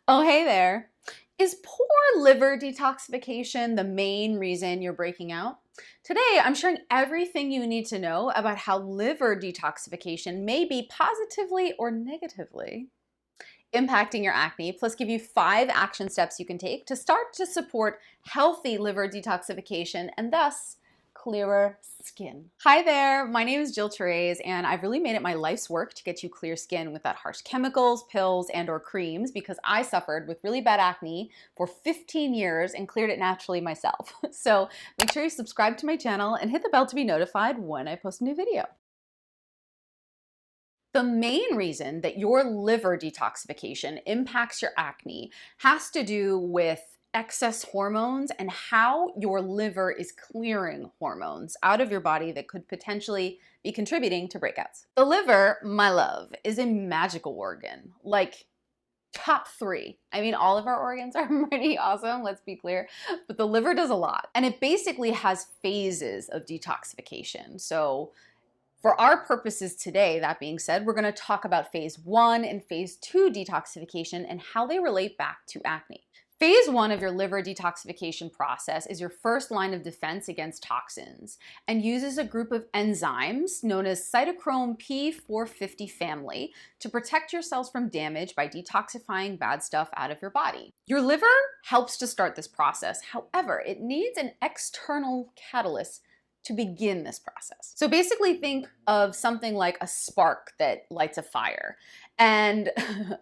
Oh, hey there. Is poor liver detoxification the main reason you're breaking out? Today, I'm sharing everything you need to know about how liver detoxification may be positively or negatively impacting your acne, plus give you 5 action steps you can take to start to support healthy liver detoxification and thus clearer skin. Hi there, my name is Jill Therese, and I've really made it my life's work to get you clear skin without harsh chemicals, pills, and or creams because I suffered with really bad acne for 15 years and cleared it naturally myself. So make sure you subscribe to my channel and hit the bell to be notified when I post a new video. The main reason that your liver detoxification impacts your acne has to do with excess hormones and how your liver is clearing hormones out of your body that could potentially be contributing to breakouts. The liver, my love, is a magical organ, like top 3. I mean, all of our organs are pretty awesome, let's be clear, but the liver does a lot. And it basically has phases of detoxification. So for our purposes today, that being said, we're going to talk about phase 1 and phase 2 detoxification and how they relate back to acne. Phase 1 of your liver detoxification process is your first line of defense against toxins and uses a group of enzymes known as cytochrome P450 family to protect your cells from damage by detoxifying bad stuff out of your body. Your liver helps to start this process. However, it needs an external catalyst to begin this process. So basically think of something like a spark that lights a fire. And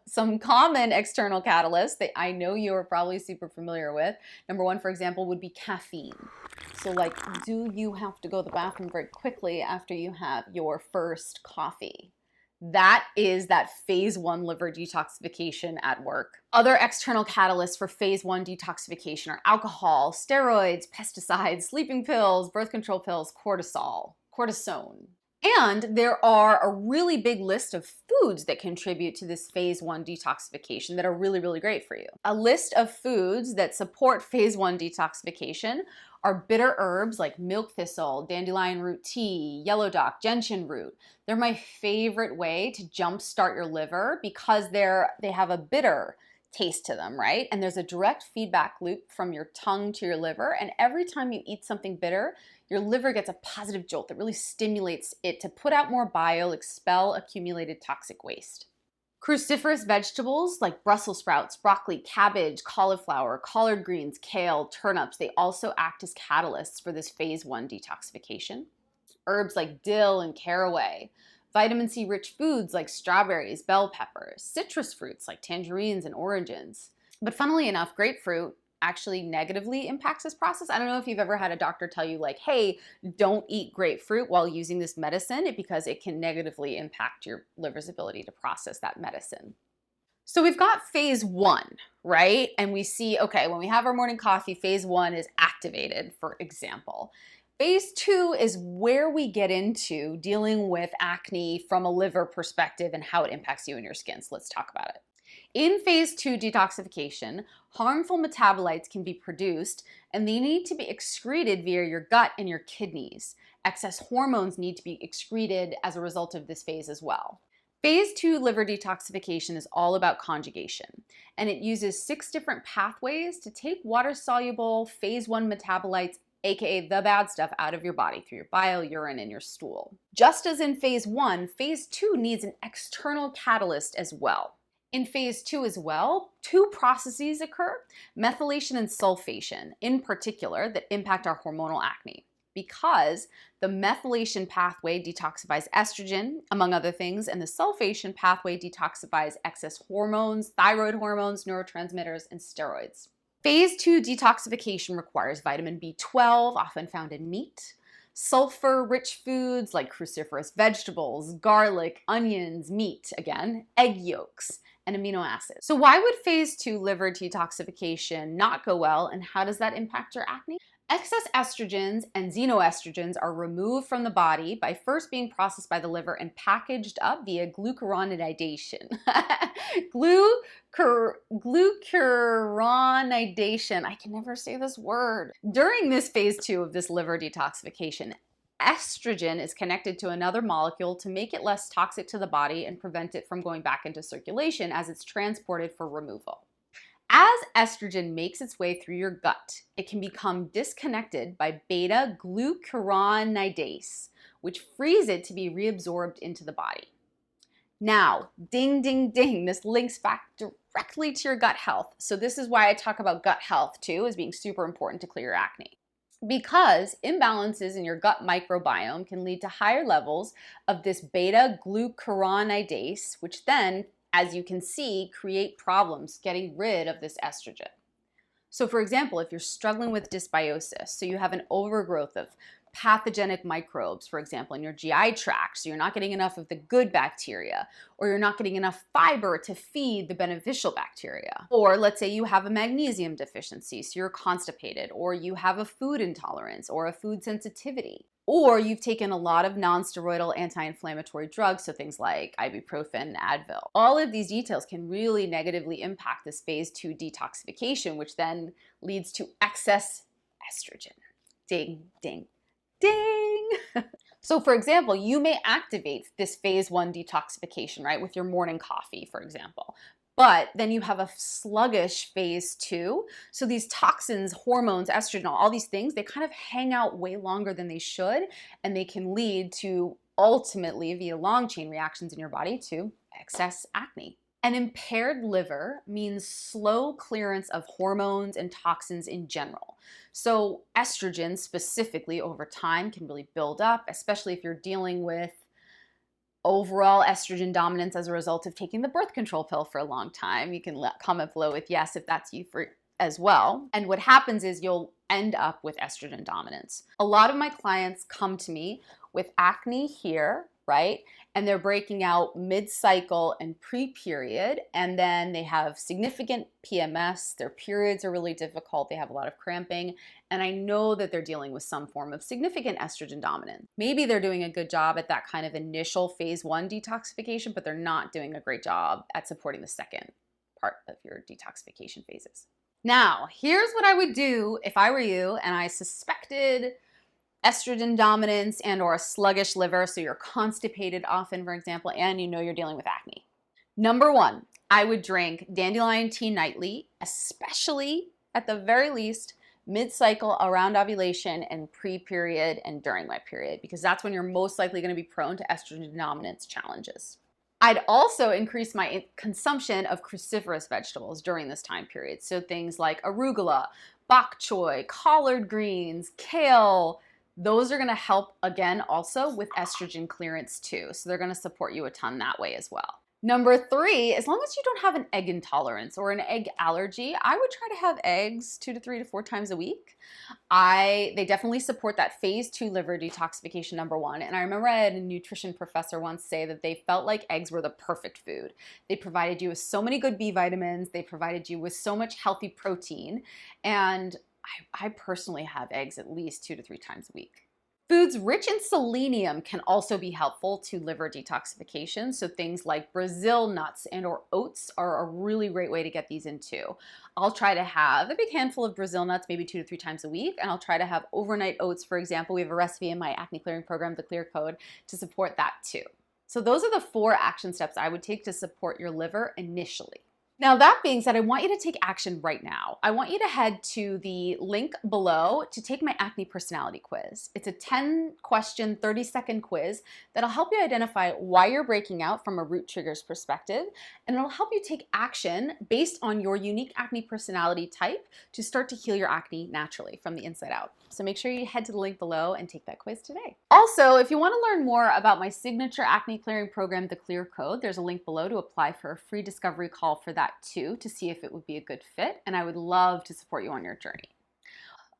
some common external catalysts that I know you're probably super familiar with. Number 1, for example, would be caffeine. So like, do you have to go to the bathroom very quickly after you have your first coffee? That is that phase 1 liver detoxification at work. Other external catalysts for phase 1 detoxification are alcohol, steroids, pesticides, sleeping pills, birth control pills, cortisone. And there are a really big list of foods that contribute to this phase 1 detoxification that are really, really great for you. A list of foods that support phase 1 detoxification are bitter herbs like milk thistle, dandelion root tea, yellow dock, gentian root. They're my favorite way to jumpstart your liver because they have a bitter taste to them, right? And there's a direct feedback loop from your tongue to your liver. And every time you eat something bitter, your liver gets a positive jolt that really stimulates it to put out more bile, expel accumulated toxic waste. Cruciferous vegetables like Brussels sprouts, broccoli, cabbage, cauliflower, collard greens, kale, turnips, they also act as catalysts for this phase 1 detoxification. Herbs like dill and caraway, vitamin C rich foods like strawberries, bell peppers, citrus fruits like tangerines and oranges. But funnily enough, grapefruit actually negatively impacts this process. I don't know if you've ever had a doctor tell you like, hey, don't eat grapefruit while using this medicine because it can negatively impact your liver's ability to process that medicine. So we've got phase 1, right? And we see, okay, when we have our morning coffee, phase 1 is activated, for example. Phase 2 is where we get into dealing with acne from a liver perspective and how it impacts you and your skin. So let's talk about it. In phase 2 detoxification, harmful metabolites can be produced and they need to be excreted via your gut and your kidneys. Excess hormones need to be excreted as a result of this phase as well. Phase 2 liver detoxification is all about conjugation, and it uses 6 different pathways to take water-soluble phase 1 metabolites, aka the bad stuff, out of your body through your bile, urine, and your stool. Just as in phase 1, phase 2 needs an external catalyst as well. In phase 2 as well, 2 processes occur, methylation and sulfation in particular, that impact our hormonal acne. Because the methylation pathway detoxifies estrogen, among other things, and the sulfation pathway detoxifies excess hormones, thyroid hormones, neurotransmitters, and steroids. Phase 2 detoxification requires vitamin B12, often found in meat, sulfur-rich foods like cruciferous vegetables, garlic, onions, meat, again, egg yolks, and amino acids. So why would phase 2 liver detoxification not go well, and how does that impact your acne? Excess estrogens and xenoestrogens are removed from the body by first being processed by the liver and packaged up via glucuronidation. Glucuronidation. I can never say this word. During this phase 2 of this liver detoxification, estrogen is connected to another molecule to make it less toxic to the body and prevent it from going back into circulation as it's transported for removal. As estrogen makes its way through your gut, it can become disconnected by beta-glucuronidase, which frees it to be reabsorbed into the body. Now, ding, ding, ding, this links back directly to your gut health. So this is why I talk about gut health too, as being super important to clear your acne. Because imbalances in your gut microbiome can lead to higher levels of this beta-glucuronidase, which then, as you can see, create problems getting rid of this estrogen. So for example, if you're struggling with dysbiosis, so you have an overgrowth of pathogenic microbes, for example, in your GI tract, so you're not getting enough of the good bacteria, or you're not getting enough fiber to feed the beneficial bacteria. Or let's say you have a magnesium deficiency, so you're constipated, or you have a food intolerance or a food sensitivity. Or you've taken a lot of non-steroidal anti-inflammatory drugs, so things like ibuprofen and Advil. All of these details can really negatively impact this phase 2 detoxification, which then leads to excess estrogen. Ding, ding, ding. So for example, you may activate this phase 1 detoxification, right, with your morning coffee, for example. But then you have a sluggish phase 2. So these toxins, hormones, estrogen, all these things, they kind of hang out way longer than they should, and they can lead to ultimately, via long chain reactions in your body, to excess acne. An impaired liver means slow clearance of hormones and toxins in general. So estrogen specifically over time can really build up, especially if you're dealing with overall estrogen dominance as a result of taking the birth control pill for a long time. You can comment below with yes if that's you as well. And what happens is you'll end up with estrogen dominance. A lot of my clients come to me with acne here, right? And they're breaking out mid-cycle and pre-period, and then they have significant PMS, their periods are really difficult, they have a lot of cramping, and I know that they're dealing with some form of significant estrogen dominance. Maybe they're doing a good job at that kind of initial phase 1 detoxification, but they're not doing a great job at supporting the second part of your detoxification phases. Now, here's what I would do if I were you and I suspected estrogen dominance and or a sluggish liver, so you're constipated often, for example, and you know you're dealing with acne. Number 1, I would drink dandelion tea nightly, especially at the very least mid-cycle, around ovulation, and pre-period and during my period, because that's when you're most likely going to be prone to estrogen dominance challenges. I'd also increase my consumption of cruciferous vegetables during this time period, so things like arugula, bok choy, collard greens, kale. Those are going to help, again, also with estrogen clearance too. So they're going to support you a ton that way as well. Number 3, as long as you don't have an egg intolerance or an egg allergy, I would try to have eggs 2 to 3 to 4 times a week. They definitely support that phase 2 liver detoxification, number 1. And I remember I had a nutrition professor once say that they felt like eggs were the perfect food. They provided you with so many good B vitamins. They provided you with so much healthy protein. And I personally have eggs at least 2 to 3 times a week. Foods rich in selenium can also be helpful to liver detoxification. So things like Brazil nuts and or oats are a really great way to get these in too. I'll try to have a big handful of Brazil nuts, maybe 2 to 3 times a week. And I'll try to have overnight oats, for example. We have a recipe in my acne clearing program, the Clear Code, to support that too. So those are the 4 action steps I would take to support your liver initially. Now, that being said, I want you to take action right now. I want you to head to the link below to take my acne personality quiz. It's a 10-question, 30-second quiz that'll help you identify why you're breaking out from a root triggers perspective, and it'll help you take action based on your unique acne personality type to start to heal your acne naturally from the inside out. So make sure you head to the link below and take that quiz today. Also, if you want to learn more about my signature acne clearing program, the Clear Code, there's a link below to apply for a free discovery call for that too, to see if it would be a good fit, and I would love to support you on your journey.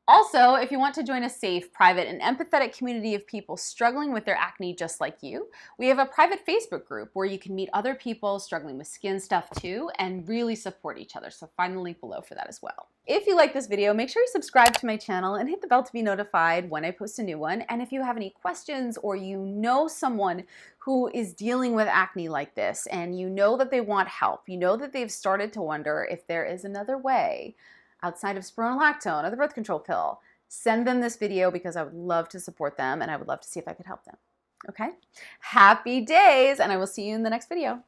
Also, if you want to join a safe, private, and empathetic community of people struggling with their acne just like you, we have a private Facebook group where you can meet other people struggling with skin stuff too and really support each other. So find the link below for that as well. If you like this video, make sure you subscribe to my channel and hit the bell to be notified when I post a new one. And if you have any questions or you know someone who is dealing with acne like this and you know that they want help, you know that they've started to wonder if there is another way outside of spironolactone or the birth control pill, send them this video because I would love to support them and I would love to see if I could help them. Okay? Happy days, and I will see you in the next video.